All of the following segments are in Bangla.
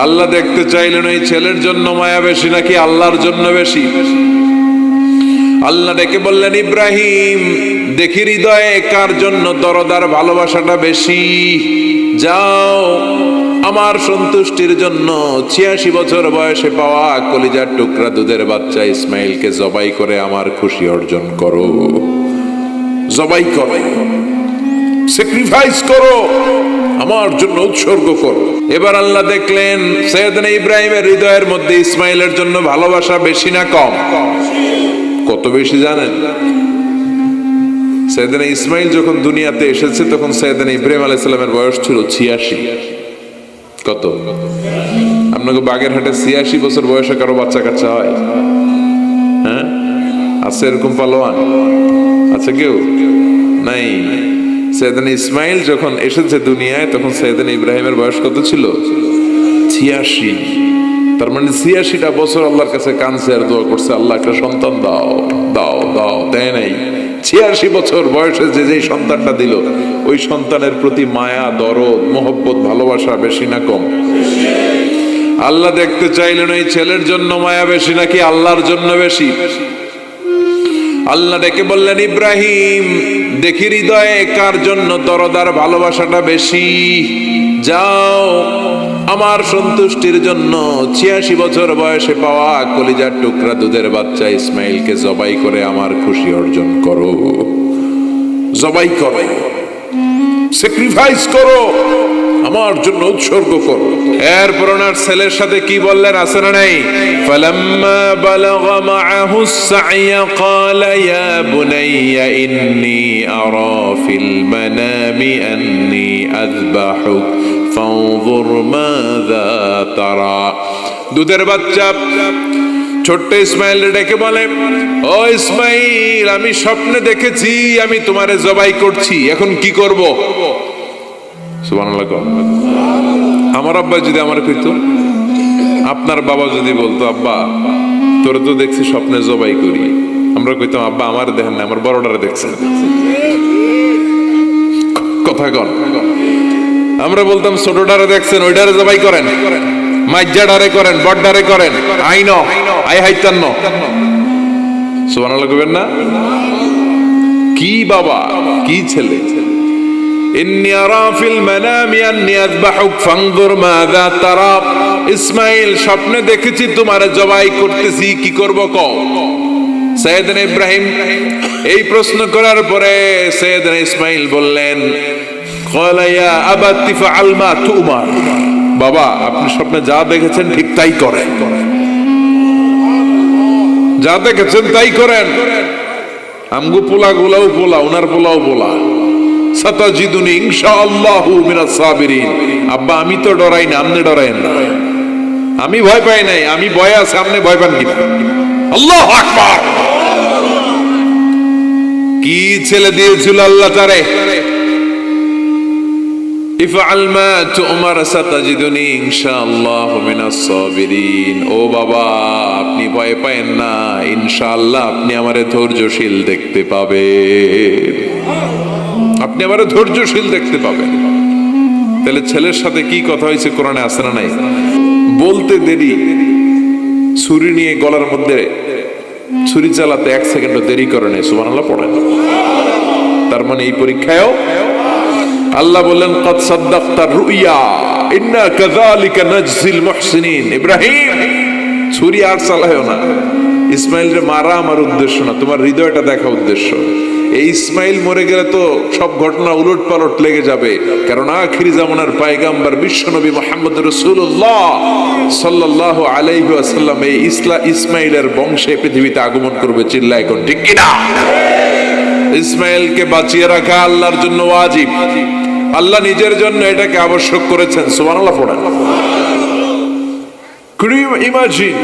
আল্লাহ দেখতে চাইলেন ওই ছেলের জন্য মায়া বেশি নাকি আল্লাহর জন্য বেশি। আল্লাহ ডেকে বললেন, ইব্রাহিম দেখি হৃদয়ে কার জন্য দরদার ভালোবাসাটা বেশি। যাও আমার সন্তুষ্টির জন্য ৮৬ বছর বয়সে পাওয়া কলিজার টুকরা দুধের বাচ্চা ইসমাইলকে জবাই করে আমার খুশি অর্জন করো। জবাই করো, স্যাক্রিফাইস করো, আমার জন্য উৎসর্গ করো। এবার আল্লাহ দেখলেন সৈয়দনা ইব্রাহিমের হৃদয়ের মধ্যে ইসমাইলের জন্য ভালোবাসা বেশি না কম? কত বেশি জানেন? সৈয়দনা ইসমাইল যখন দুনিয়াতে এসেছে তখন সৈয়দনা ইব্রাহিম আলাইহিস সালামের বয়স ছিল ৮৬। কত? আপনাকে বাগেরহাটে ৮৬ বছর বয়সে কারো বাচ্চা কাচ্চা হয়? হ্যাঁ আছে এরকম পালোয়ান? আছে কেউ? নাই। সৈয়দনা ইসমাইল যখন এসেছে দুনিয়ায় তখন সৈয়দনা ইব্রাহিমের বয়স কত ছিল? ৮৬। তার মানে ৮৬টা বছর আল্লাহর কাছে কাঁদছে আর দোয়া করছে, আল্লাহ একটা সন্তান দাও দাও দাও, দেয় নাই। ৮৬ বছর বয়সে যে সন্তানটা দিল ওই সন্তানের প্রতি মায়া, দরদ, মোহব্বত, ভালোবাসা বেশি না কম? আল্লাহ দেখতে চাইলেন ওই ছেলের জন্য মায়া বেশি নাকি আল্লাহর জন্য বেশি। আল্লাহ ডেকে বললেন, ইব্রাহিম দেখি হৃদয়ে কার জন্য দরদার ভালোবাসাটা বেশি। যাও আমার সন্তুষ্টির জন্য ৮৬ বছর বয়সে পাওয়া কলিজার টুকরা দুধের বাচ্চা ইসমাইলকে জবাই করে আমার খুশি অর্জন করো। জবাই করো, স্যাক্রিফাইস করো, আমার জন্য উৎসর্গ করো। এরপর ওনার ছেলের সাথে কি বললেন আছে না নাই? ফালাম্মা বালাগা মাআহু সা'য়া ক্বালা ইয়া বুনাইয়া ইন্নী আরা ফিল মানামি আন্নী আযবাহুক ফানজুর মাযা তারা। দুধের বাচ্চা ছোট্ট ইসমাইল ডেকে বলে, ও ইসমাইল আমি স্বপ্নে দেখেছি আমি তোমারে জবাই করছি, এখন কি করব? সুবহানাল্লাহ। আমার আব্বা যদি আমার কইতো, আপনার বাবা যদি বলতো, আব্বা তোরে তো দেখছি স্বপ্নে জবাই করি, আমরা কইতাম আব্বা আমার দেখেন না, আমার বড়টারে দেখছেন। কথা কন। আমরা বলতাম ছোটটারে দেখছেন, ওইটারে জবাই করেন, মাইজ্জাডারে করেন, বড়ডারে করেন, আইন আই হাইতান্ন। সুবহানাল্লাহ কইবেন না? কি বাবা, কি ছেলে! ইন্নী আরা ফিল মানামি আন্নী আযবাহুক ফানজুর মাযা তারা। ইসমাইল স্বপ্নে দেখেছি তোমারে জবাই করতেছি, কি করব কও? সৈয়দনা ইব্রাহিম এই প্রশ্ন করার পরে সৈয়দনা ইসমাইল বললেন, ক্বালা ইয়া আবাতি ফাআল মা তুমার। বাবা আপনি স্বপ্নে যা দেখেছেন ঠিক তাই করেন, যা দেখেছেন তাই করেন। আমগো পোলা গুলাও পোলা, ওনার পোলাও পোলা। সাতাজিদুনি ইনশাআল্লাহু মিনাস সাবিরিন। আব্বা আমি তো ডরাই না, আপনি ডরায়েন না। আমি ভয় পাই নাই, আমি ভয় আছে, আপনি ভয় পান কিনা? আল্লাহু আকবার। কি ছেলে দিয়েছিল আল্লাহ তারে! ইফআল মা তুমার সাতাজিদুনি ইনশাআল্লাহু মিনাস সাবিরিন। ও বাবা আপনি ভয় পায়েন না, ইনশাআল্লাহ আপনি আমারে ধৈর্যশীল দেখতে পাবেন, আপনি আমারে ধৈর্যশীল দেখতে পাবেন। তাহলে ছেলের সাথে কি কথা হয়েছে কোরআনে আছে না নাই? বলতে দেরি, ছুরি নিয়ে গলার মধ্যে ছুরি চালাতে 1 সেকেন্ডও দেরি করে নাই। সুবহানাল্লাহ পড়েন। তার মানে এই পরীক্ষায়ও আল্লাহ বললেন, ক্বাদ সাদ্দাকতা রুইয়া ইন্না কাযালিকা নাজজিল মুহসিনিন। ইব্রাহিম ছুরি আর চালায়ও না, ইসমাইলরে মারা আমার উদ্দেশ্য না, তোমার হৃদয়টা দেখা উদ্দেশ্য। এই ইসমাইল মরে গেলে তো সব ঘটনা উলট পালট লেগে যাবে, কারণ আখিরি জামানার পয়গম্বর বিশ্বনবী মুহাম্মদ রাসূলুল্লাহ সাল্লাল্লাহু আলাইহি ওয়াসাল্লাম এই ইসমাইলের বংশে পৃথিবীতে আগমন করবে। চিল্লায় কোন ঠিক কিনা? ইসমাইলকে বাঁচিয়ে রাখা আল্লাহর জন্য ওয়াজিব, আল্লাহ নিজের জন্য এটাকে আবশ্যক করেছেন। সুবহানাল্লাহ পড়েন। ইমাজিন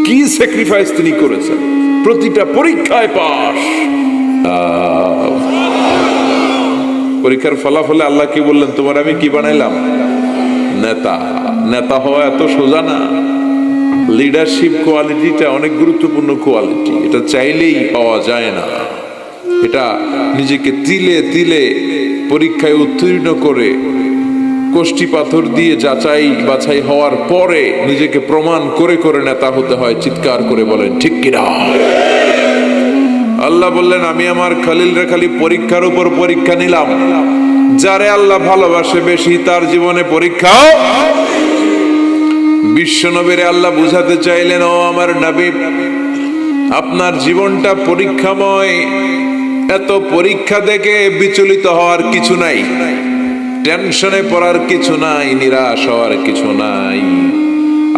কি স্যাক্রিফাইস তিনি করেছেন, প্রতিটা পরীক্ষায় পাস। পরীক্ষার ফলাফলে আল্লাহ কি বললেন, তোমার আমি কি বানাইলাম? নেতা। নেতা হওয়া এত সোজা না। লিডারশিপ কোয়ালিটিটা অনেক গুরুত্বপূর্ণ কোয়ালিটি, এটা চাইলেই পাওয়া যায় না। এটা নিজেকে তিলে তিলে পরীক্ষায় উত্তীর্ণ করে কষ্টি পাথর দিয়ে যাচাই বাছাই হওয়ার পরে নিজেকে প্রমাণ করে করে নেতা হতে হয়। চিৎকার করে বলেন ঠিক কিনা? আল্লাহ বললেন, আমি আমার খলিল রে খালি পরীক্ষার উপর পরীক্ষা নিলাম। যারে আল্লাহ ভালোবাসে বেশি তার জীবনে পরীক্ষাও। বিশ্বনবীরে আল্লাহ বুঝাতে চাইলেন, ও আমার নবী, আপনার জীবনটা পরীক্ষাময়। এত পরীক্ষা দেখে বিচলিত হওয়ার কিছু নাই, টেনশনে পড়ার কিছু নাই, নিরাশ হওয়ার কিছু নাই।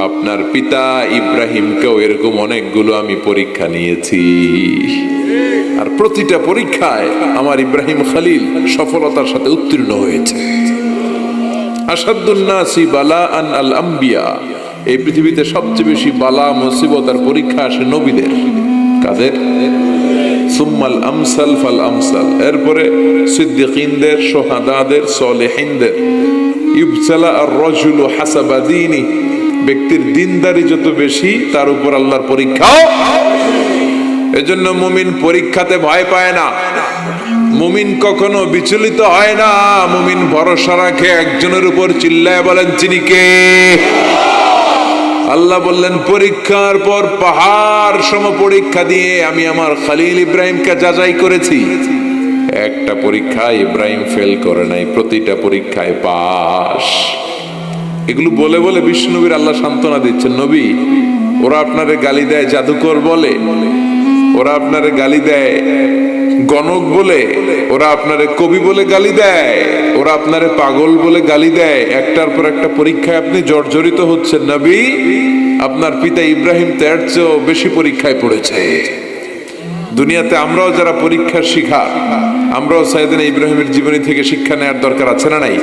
আপনার পিতা ইব্রাহিমকেও এরকম অনেকগুলো আমি পরীক্ষা নিয়েছি, আর প্রতিটা পরীক্ষায় আমার ইব্রাহিম খলিল সফলতার সাথে উত্তীর্ণ হয়েছে। আসাদুন নাসি বালাআন আল আম্বিয়া, এই পৃথিবীতে সবচেয়ে বেশি বালা মুসিবত আর পরীক্ষা আসে নবীদের। কাদের? সুম্মাল আমসাল ফাল আমসাল, এরপরে সিদ্দিকিনদের, শুহাদাদের, সলিহিনদের। ইবতালা আর রাজুলু হাসাবা দীনি, ব্যক্তির দিনদারি যত বেশি তার উপর আল্লাহর পরীক্ষাও। এজন্য মুমিন পরীক্ষাতে ভয় পায় না, মুমিন কখনো বিচলিত হয় না। মুমিন ভরসা রাখে একজনের উপর, চিল্লায় বলেন যিনি কে? আল্লাহ বললেন, পরীক্ষার পর পাহাড় সম পরীক্ষা দিয়ে আমি আমার খলিল ইব্রাহিমকে যাচাই করেছি। একটা পরীক্ষায় ইব্রাহিম ফেল করে নাই, প্রতিটা পরীক্ষায় পাস। এগুলো বলে বলে বিষ্ণুনবীর আল্লাহ সান্ত্বনা দিচ্ছেন, নবী, ওরা আপনারে গালি দেয় জাদুকর বলে, ওরা আপনারে গালি দেয় গণক বলে, ওরা আপনারে কবি বলে গালি দেয়, ওরা আপনারে পাগল বলে গালি দেয়। একটার পর একটা পরীক্ষায় আপনি জর্জরিত হচ্ছেন। নবী, আপনার পিতা ইব্রাহিম তার চেয়েও বেশি পরীক্ষায় পড়েছে। দুনিয়াতে আমরাও যারা পরীক্ষার শিকার, আমরাও সাইয়েদনা ইব্রাহিমের জীবনী থেকে শিক্ষা নেওয়ার দরকার আছে না নাই?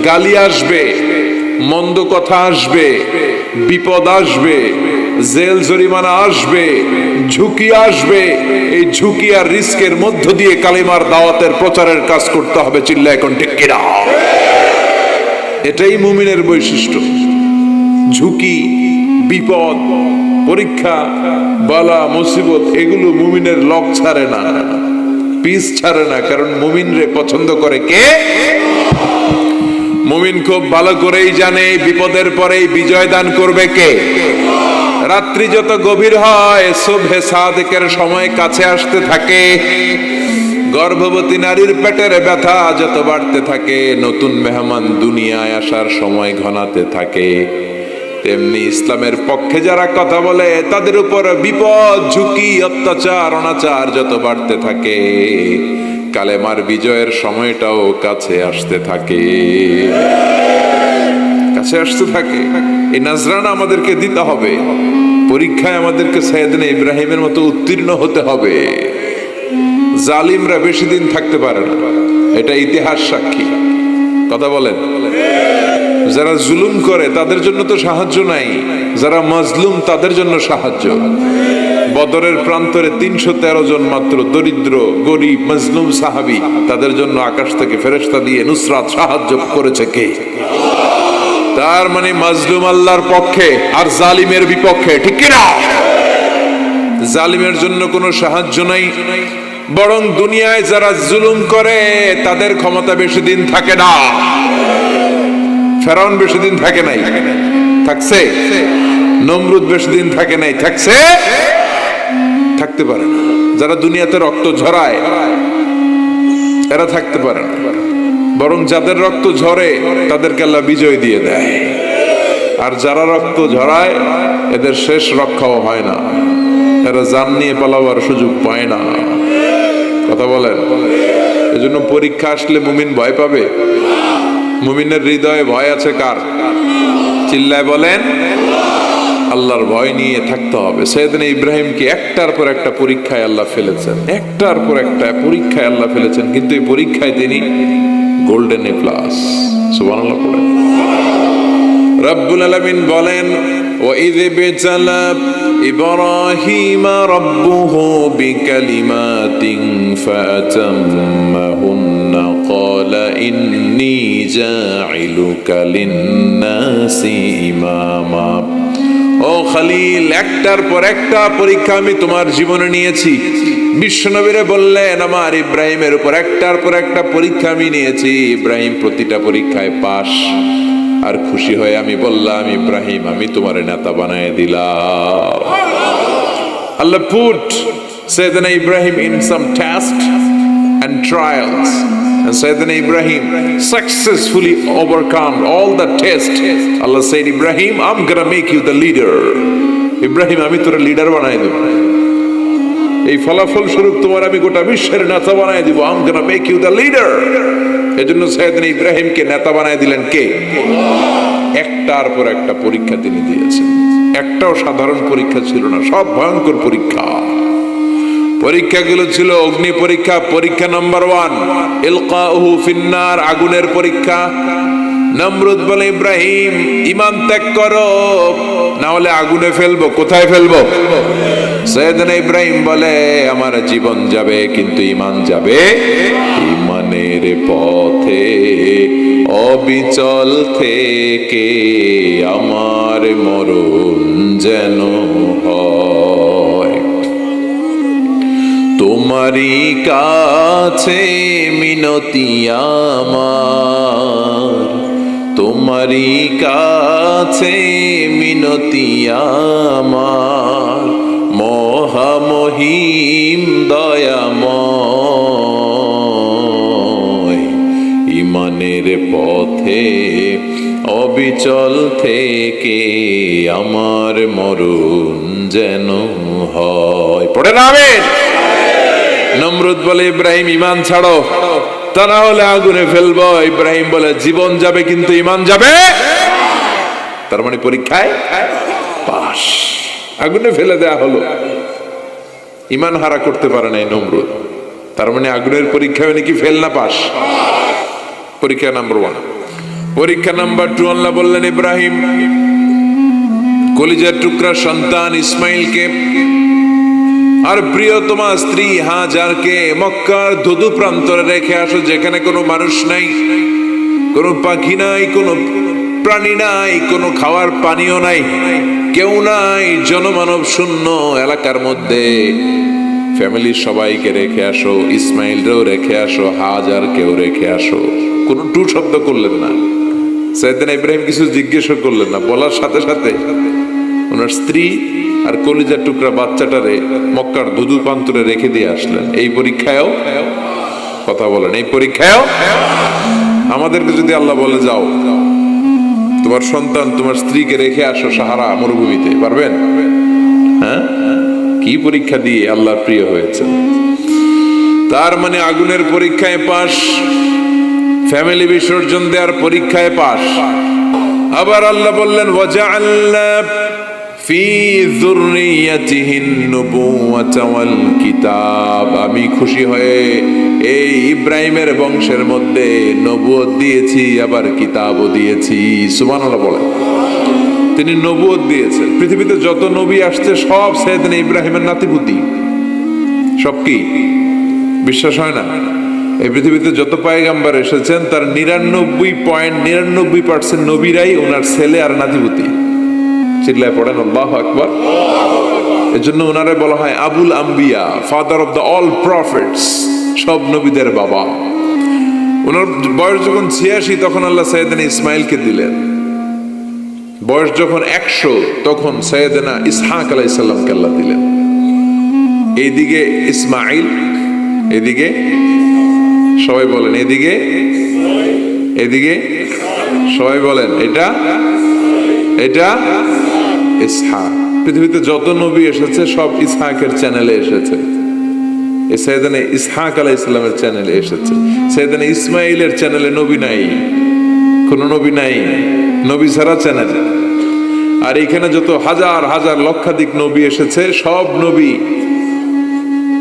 গালি আসবে, মন্দ কথা আসবে, বিপদ আসবে, জেল জরিমানা আসবে, ঝুঁকি আসবে। এই ঝুঁকি আর রিস্কের মধ্য দিয়ে কালিমার দাওয়াতের প্রচারের কাজ করতে হবে। চিল্লা এখন ঠিক কিনা? এটাই মুমিনের বৈশিষ্ট্য। ঝুঁকি, বিপদ, পরীক্ষা, বালা মুসিবত, এগুলো মুমিনের লক ছাড়ে না, পিস ছাড়ে না। কারণ মুমিনরে পছন্দ করে কে? মুমিন খুব ভালো করেই জানে বিপদের পরেই বিজয় দান করবে কে। রাত্রি যত গভীর হয়, সুবহে সাদিকের সময় কাছে আসতে থাকে, গর্ভবতী নারীর পেটের ব্যথা যত বাড়তে থাকে, নতুন মেহমান দুনিয়ায় আসার সময় ঘনাতে থাকে, তেমনি ইসলামের পক্ষে যারা কথা বলে তাদের উপর বিপদ, ঝুঁকি, অত্যাচার, অনাচার যত বাড়তে থাকে, কালেমার বিজয়ের সময়টাও কাছে আসতে থাকে, কাছে আসতে থাকে। এই নাজরানা আমাদেরকে দিতে হবে। পরীক্ষায় আমাদেরকে সাইয়েদনা ইব্রাহিমের মতো উত্তীর্ণ হতে হবে। জালিমরা বেশি দিন থাকতে পারে না, এটা ইতিহাস সাক্ষী। কথা বলেন? যারা জুলুম করে তাদের জন্য তো সাহায্য নাই, যারা মাজলুম তাদের জন্য সাহায্য। বদরের প্রান্তরে 313 জন মাত্র দরিদ্র, গরিব, মাজলুম সাহাবী, তাদের জন্য আকাশ থেকে ফেরেশতা দিয়ে নুসরাত, সাহায্য করেছে কে? তার মানে মাজলুম আল্লাহর পক্ষে আর জালিমের বিপক্ষে, ঠিক কিনা? জালিমের জন্য কোনো সাহায্য নাই, বরং দুনিয়ায় যারা জুলুম করে তাদের ক্ষমতা বেশি দিন থাকে না। ফেরাউন বেশি দিন থাকে নাই, থাকছে? নমরুদ বেশি দিন থাকে নাই, থাকছে? থাকতে পারে না। যারা দুনিয়াতে রক্ত ঝরায় এরা থাকতে পারে না, বরং যাদের রক্ত ঝরে তাদেরকে আল্লাহ বিজয় দিয়ে দেয়। আর যারা রক্ত ঝরায় এদের শেষ রক্ষাও হয় না, এরা জান নিয়ে পালাবার সুযোগ পায় না। কথা বলেন? এজন্য পরীক্ষা আসলে মুমিন ভয় পাবে। মুমিনের হৃদয়ে ভয় আছে কার? চিল্লায় বলেন। আল্লাহর ভয় নিয়ে থাকতে হবে। সাইয়েদনা ইব্রাহিমকে একটার পর একটা পরীক্ষায় আল্লাহ ফেলেছেন, একটার পর একটা পরীক্ষায় আল্লাহ ফেলেছেন, কিন্তু এই পরীক্ষায় তিনি গোল্ডেন এ প্লাস। সুবহানাল্লাহ পড়েন। রব্বুল আলামিন বলেন, وَإِذِ ابْتَلَى إِبْرَاهِيمَ رَبُّهُ بِكَلِمَاتٍ فَأَتَمَّهُنَّ قَالَ إِنِّي جَاعِلُكَ لِلنَّاسِ إِمَامًا। ও খলিল, একটার পর একটা পরীক্ষা আমি তোমার জীবনে নিয়েছি। বিশ্বনবীরে বললেন, আমার ইব্রাহিমের উপর একটার পর একটা পরীক্ষা আমি নিয়েছি, ইব্রাহিম প্রতিটা পরীক্ষায় পাস। আর খুশি হয়ে আমি বললাম, ইব্রাহিম আমি তোমার নেতা বানায় দিলাম। Allah put Sayyidina Ibrahim in some tests and trials, and Sayyidina Ibrahim successfully overcome all the tests. Allah said, Ibrahim, I'm gonna make you the leader. Ibrahim, আমি তোর লিডার বানাই দেব, এই ফলাফল স্বরূপ তোমার আমি গোটা বিশ্বের নেতা বানাই দিব। I'm gonna make you the leader. এজন্য সাইয়েদনা ইব্রাহিমকে নেতা বানাই দিলেন কে? একটার পর একটা পরীক্ষা তিনি দিয়েছেন। একটাও সাধারণ পরীক্ষা ছিল না, সব ভয়ঙ্কর পরীক্ষা। পরীক্ষাগুলো ছিল অগ্নি পরীক্ষা, পরীক্ষা নাম্বার 1 ইলকাউহু ফিন্নার, আগুনের পরীক্ষা। নমরুদ বলে, ইব্রাহিম ঈমান ত্যাগ করো, না হলে আগুনে ফেলবো। কোথায় ফেলবো? সাইয়েদনা ইব্রাহিম বলে, আমার জীবন যাবে কিন্তু ঈমান যাবে। ঈমানের পথে অবিচল থেকে আমার মরণ যেন হয়। তোমারই কাছে মিনতি আমার, তোমারই কাছে মিনতি আমার, মহামহিম দয়াময়। ঈমানের পথে অবিচল থেকে আমার মরণ যেন হয়। পড়ে না আমিন। নমরুদ বলে, ইব্রাহিম ঈমান ছাড়ো, তা না হলে আগুনে ফেলবো। ইব্রাহিম বলে, জীবন যাবে কিন্তু ঈমান যাবে। তার মানে পরীক্ষায় পাস, আগুনে ফেলে দেয়া হলো। ঈমান হারা করতে পারে নাই নমরুদ। তার মানে আগুনের পরীক্ষায় নাকি ফেল না পাস। পরীক্ষা নাম্বার 1। পরীক্ষা নাম্বার 2 আল্লাহ বললেন, ইব্রাহিম কলিজার টুকরা সন্তান ইসমাইলকে আর প্রিয়তমা স্ত্রী হাজারকে মক্কার ধুধু প্রান্তরে রেখে আসো, যেখানে কোনো মানুষ নাই, কোনো পাখি নাই, কোনো প্রাণী নাই, কোনো খাওয়ার পানিও নাই, কেউ নাই, জনমানব শূন্য এলাকার মধ্যে। ফ্যামিলির সবাইকে রেখে আসো, ইসমাইলরেও রেখে আসো, হাজারকেও রেখে আসো। কোনো টু শব্দ করলেন না। সাইয়েদনা ইব্রাহিম কিছু জিজ্ঞেস করলেন না, বলার সাথে সাথে ওনার স্ত্রী আর কলিজার টুকরা বাচ্চাটারে মক্কার ধুধু প্রান্তরে রেখে দিয়ে আসলেন। এই পরীক্ষায়ও কথা বলেন, এই পরীক্ষায়ও আমাদেরকে যদি আল্লাহ বলে, যাও তোমার সন্তান তোমার স্ত্রীকে রেখে আসো সাহারা মরুভূমিতে, পারবেন? হ্যাঁ, কি পরীক্ষা দিয়ে আল্লাহর প্রিয় হয়েছে। তার মানে আগুনের পরীক্ষায় পাস, ফ্যামিলি বিসর্জন দেওয়ার পরীক্ষায় পাস। আবার আল্লাহ বললেন, ওয়াজআলনা ফি যুররিয়াতিহিন নুবুওয়াতা ওয়াল কিতাব, আমি খুশি হয়ে এই ইব্রাহিমের বংশের মধ্যে নবুয়ত দিয়েছি, আবার কিতাবও দিয়েছি। সুবহানাল্লাহ বলেন। তিনি নবুয়ত দিয়েছেন। পৃথিবীতে যত নবী আসছে সব সাইয়েদনা ইব্রাহিমের নাতিপুতি। সব কি বিশ্বাস হয় না? এই পৃথিবীতে যত পয়গম্বর এসেছেন তার 99.99% নবীরাই ওনার ছেলে আর নাতিপুতি। চিল্লায় পড়েন আল্লাহু আকবার। এজন্য ওনারে বলা হয় আবুল আম্বিয়া, father of the all prophets, সব নবীদের বাবা। ওনার বয়স যখন 86 তখন আল্লাহ সাইয়েদনা ইসমাইলকে দিলেন। বয়স যখন 100 তখন সাইয়েদনা ইসহাক আলাইহিস সালামকে আল্লাহ দিলেন। এইদিকে ইসমাইল, এদিকে সবাই বলেন এদিকে, এদিকে সবাই বলেন এটা, এটা ইসহাক। পৃথিবীতে যত নবী এসেছে সব ইসহাকের চ্যানেলে এসেছে। সাইয়েদনা ইসহাক আলাইহিস সালামের চ্যানেলে এসেছে। সাইয়েদনা ইসমাইলের চ্যানেলে নবী নাই, কোন নবী নাই, নবী ছাড়া চ্যানেল। আর এখানে যত হাজার হাজার লক্ষাধিক নবী এসেছে সব নবী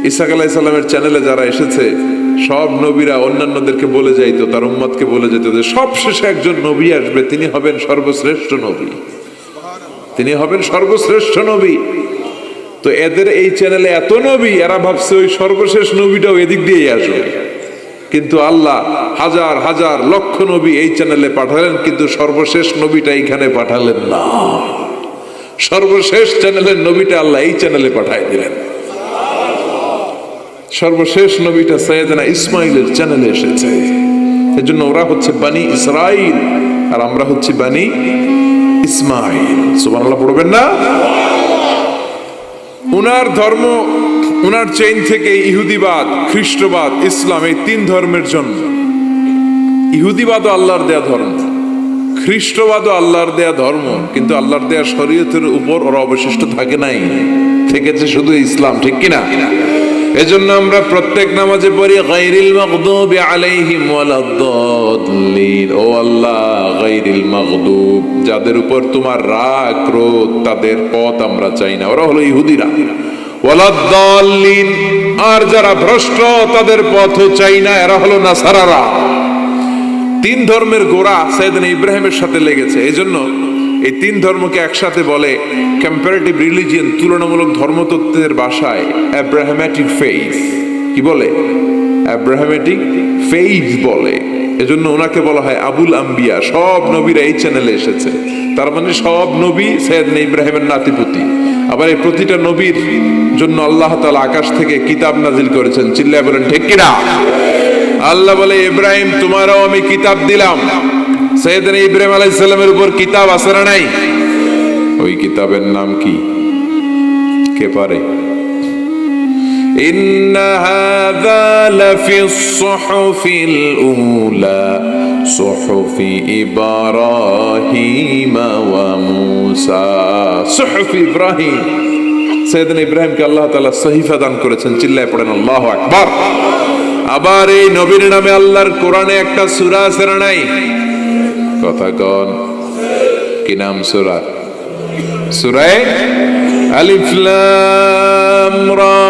ইসহাক আলাইহিস সালামের চ্যানেলে যারা এসেছে সব নবীরা অন্যান্যদেরকে বলে যাইতো, তার উম্মতকে বলে যেত যে সবশেষে একজন নবী আসবে, তিনি হবেন সর্বশ্রেষ্ঠ নবী, তিনি হবেন সর্বশ্রেষ্ঠ নবী। তো এদের এই চ্যানেলে এত নবী, এরা ভাবছে ওই সর্বশেষ নবীটাও এদিক দিয়েই আসবে। কিন্তু আল্লাহ হাজার হাজার লক্ষ নবী এই চ্যানেলে পাঠালেন, কিন্তু সর্বশেষ নবীটা এইখানে পাঠালেন না। সর্বশেষ চ্যানেলের নবীটা আল্লাহ এই চ্যানেলে পাঠায় দিলেন। সর্বশেষ নবীটা সাইয়েদনা ইসমাইলের চ্যানেলে এসেছে। এজন্য ওরা হচ্ছে বানি ইসরাইল আর আমরা হচ্ছে বানি ইসমাইল। সুবহানাল্লাহ পড়বেন না? উনার ধর্ম, উনার চেইন থেকে ইহুদিবাদ, খ্রিস্টবাদ, ইসলাম, এই তিন ধর্মের জন্য। ইহুদিবাদও আল্লাহর দেয়া ধর্ম, খ্রিস্টবাদও আল্লাহর দেয়া ধর্ম, কিন্তু আল্লাহর দেয়া শরীয়তের উপর ওরা অবশিষ্ট থাকে নাই, থেকেছে শুধু ইসলাম। ঠিক কিনা? এজন্য আমরা প্রত্যেক নামাজে পড়ি গায়রিল মাগদুবি আলাইহিম ওয়ালাদ-দাল্লিন। ও আল্লাহ, গায়রিল মাগদুব, যাদের উপর তোমার রাগ ক্রোধ, তাদের পথ আমরা চাই না, ওরা হলো ইহুদিরা। ওয়ালাদ-দাল্লিন, আর যারা ভ্রষ্ট তাদের পথও চাই না, এরা হলো নাসারারা। তিন ধর্মের গোড়া সাইয়েদনা ইব্রাহিমের সাথে লেগেছে। এজন্য এই তিন ধর্মকে একসাথে বলে কম্পারেটিভ রিলিজিয়ন, তুলনামূলক ধর্মতত্ত্বের ভাষায় অ্যাব্রাহামেটিক ফেইথ। কি বলে? অ্যাব্রাহামেটিক ফেইথ বলে। এজন্য ওনাকে বলা হয় আবুল আম্বিয়া। সব নবীরা এই চ্যানেলে এসেছে, তার মানে সব নবী সাইয়েদনা ইব্রাহিমের নাতিপুতি। আবার এই প্রতিটা নবীর জন্য আল্লাহ তাআলা আকাশ থেকে কিতাব নাজিল করেছেন। চিল্লায় বলেন ঠিক কিনা? আল্লাহ বলে, ইব্রাহিম তোমারও আমি কিতাব দিলাম। সাইয়েদনা ইব্রাহিম আলাইহিস সালামের উপর কিতাব আছে না নাই? ওই কিতাবের নাম কি? কে পারে? ইন্না হাযা লাফিস সুহুফিল উলা সুহুফি ইব্রাহিম ওয়া মূসা। সুহুফি ইব্রাহিম, সাইয়েদনা ইব্রাহিমকে আল্লাহ তাআলা সহিফা দান করেছেন। চিল্লায় পড়েন আল্লাহু আকবার। আবার এই নবীর নামে আল্লাহর কোরআনে একটা সূরা আছে না নাই? কথা কন, কি নাম সূরা? সূরা আলিফ লাম রা।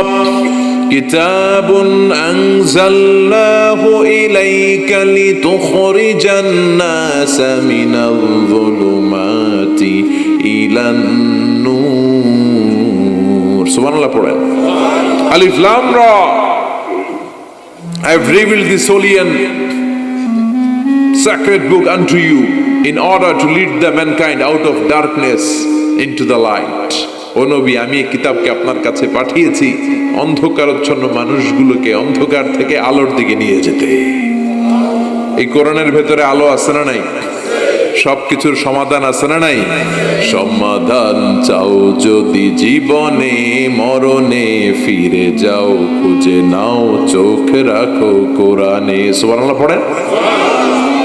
কিতাবুন আনজালনাহু ইলাইকা লিতুখরিজান নাসা মিনায-যুলুমাতি ইলান নূর। সুবহানাল্লাহ পড়েন। আলিফ লাম রা। I have revealed this holy and sacred book unto you in order to lead the mankind out of darkness into the light. ও নবী, আমি এই কিতাবকে আপনার কাছে পাঠিয়েছি অন্ধকারাচ্ছন্ন মানুষগুলোকে অন্ধকার থেকে আলোর দিকে নিয়ে যেতে। এই কোরআনের ভেতরে আলো আছে না নাই? সবকিছুর সমাধান আছে না নাই? সমাধান চাও যদি জীবনে মরণে ফিরে যাও, খুঁজে নাও চোখ রাখো কোরআনে। সুবহানাল্লাহ পড়েন।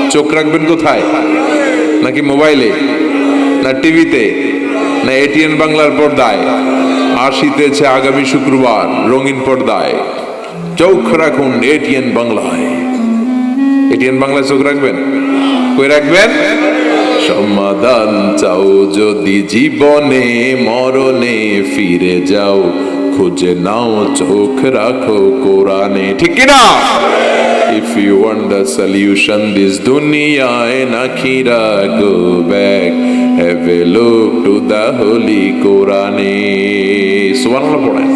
চোখ রাখবেন কোথায়? নাকি মোবাইলে, না টিভিতে, না এটিএন বাংলার পর্দায়? আসিতেছে আগামী শুক্রবার রঙিন পর্দায়। চোখ রাখুন এটিএন বাংলায়। এটিএন বাংলায় চোখ রাখবেন। কই রাখবেন? সমাধান চাও যদি জীবনে মরণে ফিরে যাও, খুঁজে নাও চোখ রাখো কোরআনে। ঠিক কিনা? If you want the solution this dunya and akhira, go back, have a look to the holy Quran. সুবহানাল্লাহ পড়েন।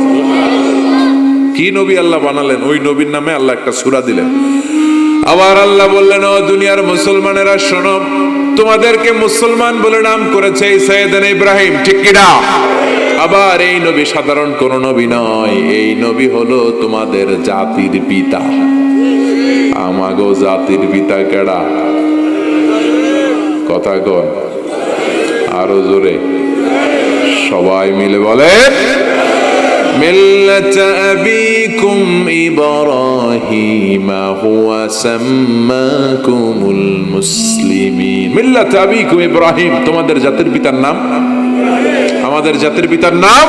কি নবী আল্লাহ বানালেন, ওই নবীর নামে আল্লাহ একটা সূরা দিলেন। আবার আল্লাহ বললেন, ও দুনিয়ার মুসলমানেরা শোনো, তোমাদেরকে মুসলমান বলে নাম করেছে সাইয়েদনা ইব্রাহিম। ঠিক কিনা? আবার এই নবী সাধারণ কোন নবী নয়, এই নবী হলো তোমাদের জাতির পিতা। আমাগো জাতির পিতা কেডা? কথা কন আরো জোরে, সবাই মিলে বলে, মিল্লাত আবিকুম ইব্রাহিম হুয়া সাম্মাকুমুল মুসলিমিন। মিল্লাত আবিকুম ইব্রাহিম, তোমাদের জাতির পিতার নাম, আমাদের জাতির পিতার নাম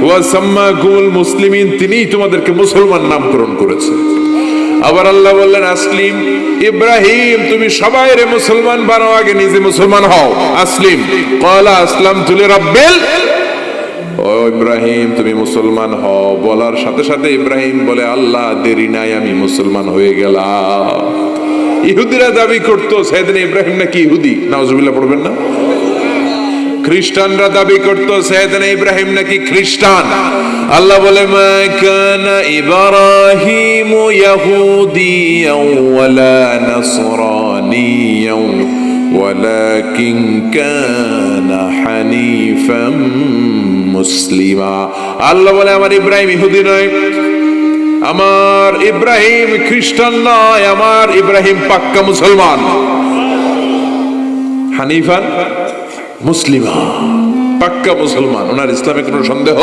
হুয়া সাম্মাকুমুল মুসলিমিন, তিনিই তোমাদেরকে মুসলমান নামকরণ করেছে। আবার আল্লাহ বললেন, আসলিম ইব্রাহিম, তুমি সবাইরে মুসলমান বানাও, আগে নিজে মুসলমান হও। আসলিম ক্বালা আসলামতু লিরাব্বিল। ও ইব্রাহিম, তুমি মুসলমান হও বলার সাথে সাথে ইব্রাহিম বলে, আল্লাহ দেরি নাই, আমি মুসলমান হয়ে গেলাম। ইহুদিরা দাবি করতো সাইয়েদনা ইব্রাহিম নাকি ইহুদি। নাউজুবিল্লাহ পড়বেন না? খ্রিস্টানরা দাবি করত সাইয়েদনা ইব্রাহিম নাকি খ্রিস্টান। আল্লাহ বলে, মা কানা ইব্রাহিম ইয়াহুদিয়াও ওয়ালা নাসরানিয়াও ওয়ালাকিন কানা হানিফাম মুসলিমা। আল্লাহ বলে, আমার ইব্রাহিম ইহুদি নয়, আমার ইব্রাহিম খ্রিস্টান নয়, আমার ইব্রাহিম পাক্কা মুসলমান, হানিফান মুসলিমা, পাক্কা মুসলমান। ওনার ইসলামে কোনো সন্দেহ।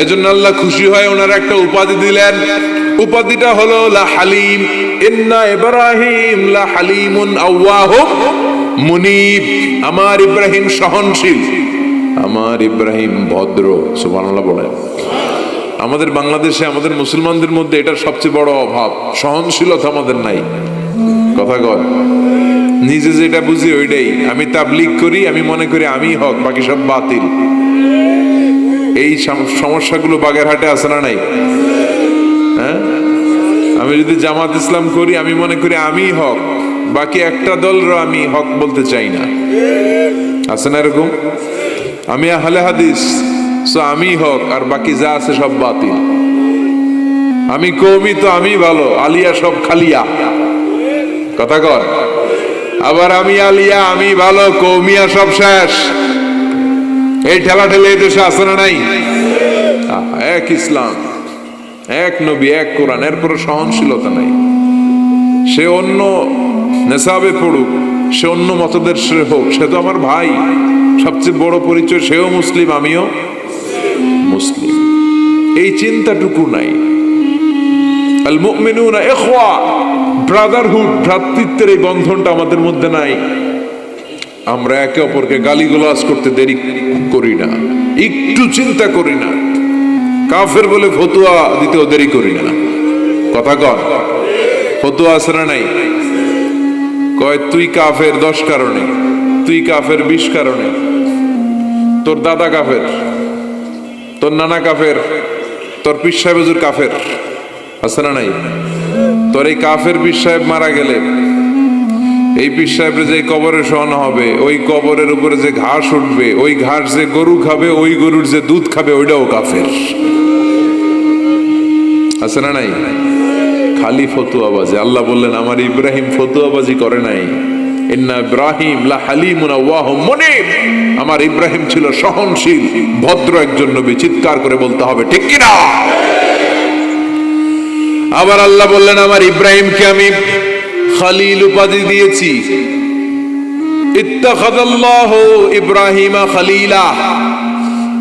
এজন্য আল্লাহ খুশি হয় ওনার একটা উপাধি দিলেন। উপাধিটা হলো লা হালিম। ইন্না ইব্রাহিম লা হালিমুন আওয়াহুম মুনিব। আমার ইব্রাহিম সহনশীল, আমার ইব্রাহিম ভদ্র। সুবহানাল্লাহ বলেন। আমাদের বাংলাদেশে আমাদের মুসলমানদের মধ্যে এটার সবচেয়ে বড় অভাব, সহনশীলতা আমাদের নাই। কথা কয়, নিজে যেটা বুঝি ওইটাই। আমি তাবলীগ করি, আমি মনে করি আমি হক, বাকি সব বাতিল। এই সমস্যাগুলো বাগেরহাটে আছে না নাই? হ্যাঁ, আমি যদি জামাত ইসলাম করি, আমি মনে করি আমি হক, বাকি একটা দলরও আমি হক বলতে চাই না। আছে না এরকম? আমি আহলে হাদিস, সো আমি হক, আর বাকি যা আছে সব বাতিল। আমি কওমি, তো আমি ভালো, আলিয়া সব খালিয়া। কথা কর। আবার আমি আলিয়া, আমি ভালো, কওমিয়া সব শেষ। এই ঠেলা ঠেলে এই দেশে আছে না নাই? এক ইসলাম, এক নবী, এক কোরআন, এরপরে সহনশীলতা নাই। সে অন্য নেশাবে পড়ুক, সে অন্য মতদর্শে হোক, সে তো আমার ভাই। সবচেয়ে বড় পরিচয়, সেও মুসলিম, আমিও মুসলিম। এই চিন্তাটুকু নাই। আল মুমিনুনা ইখওয়া, ব্রাদারহুড, ভ্রাতৃত্বের এই বন্ধনটা আমাদের মধ্যে নাই। আমরা একে অপরকে গালিগালাজ করতে দেরি করি না, একটু চিন্তা করি না। কাফের বলে ফতুয়া দিতেও দেরি করি না। কথা কর, ফতুয়া আছে না নাই? কয় তুই কাফের 10 কারণে, তুই কাফের 20 কারণে, তোর দাদা কাফের, তোর নানা কাফের, তোর পীর সাহেব হুজুর কাফের। আছে না নাই? তোর এই কাফের পীর সাহেব মারা গেলে, এই পীর সাহেবের যে কবরে শোয়ানো হবে, ওই কবরের উপরে যে ঘাস উঠবে, ওই ঘাস যে গরু খাবে, ওই গরুর যে দুধ খাবে, ওইটাও কাফের। আছে না নাই? খালি ফতুয়াবাজি। আল্লাহ বললেন আমার ইব্রাহিম ফতুয়াবাজি করে নাই। ইন্না ইব্রাহিম লা হালিমুন আওয়াহুম মুনিব। আমার ইব্রাহিম ছিল সহনশীল, ভদ্র একজন নবী। চিৎকার করে বলতে হবে ঠিক কি না? আবার আল্লাহ বললেন আমার ইব্রাহিমকে আমি খলিল উপাধি দিয়েছি। ইত্তাখাযাল্লাহু ইব্রাহিমা খলিলা।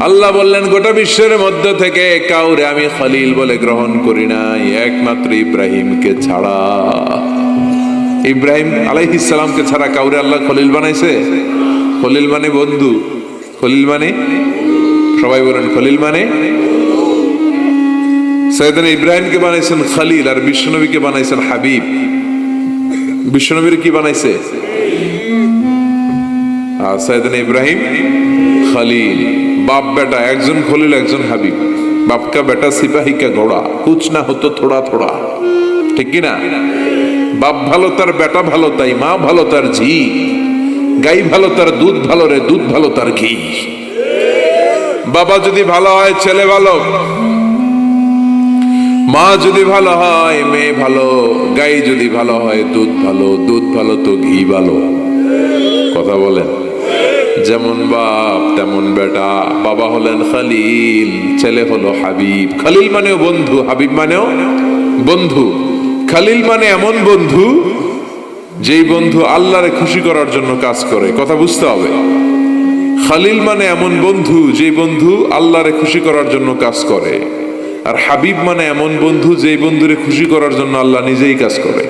আল্লাহ বললেন গোটা বিশ্বের মধ্য থেকে কাউরে আমি খলিল বলে গ্রহণ করি নাই, একমাত্র ইব্রাহিমকে ছাড়া। ইব্রাহিম আলাইহিস সালামকে ছাড়া কাউরে আল্লাহ খলিল বানাইছে? খলিল মানে বন্ধু। খলিল মানে, সবাই বলেন খলিল মানে। সাইয়েদনা ইব্রাহিমকে বানাইছেন খলিল, আর বিশ্বনবীকে বানাইছেন হাবিব। বিশ্বনবীর কি বানাইছে? সাইয়েদনা ইব্রাহিম খলিল। बाप बेटा একজন খলিল, একজন হাবিব। बाप का बेटा सिपाही का घोड़ा, कुछ ना हो तो थोड़ा थोड़ा। ঠিক কি না? বাপ ভালো তার বেটা ভালো, তাই মা ভালো তার ঝি। গাই ভালো তার দুধ ভালো রে, দুধ ভালো তার ঘি। বাবা যদি ভালো হয় ছেলে ভালো, মা যদি ভালো হয় মেয়ে ভালো, গাই যদি ভালো হয় দুধ ভালো, দুধ ভালো তো ঘি ভালো। কথা বলেন। যেমন বাপ তেমন বেটা। বাবা হলেন খলিল, ছেলে হলো হাবিব। খলিল মানেও বন্ধু, হাবিব মানেও বন্ধু। খলিল মানে এমন বন্ধু যেই বন্ধু আল্লাহরে খুশি করার জন্য কাজ করে। কথা বুঝতে হবে। খলিল মানে এমন বন্ধু যেই বন্ধু আল্লাহরে খুশি করার জন্য কাজ করে। আর হাবিব মানে এমন বন্ধু যেই বন্ধুরে খুশি করার জন্য আল্লাহ নিজেই কাজ করে।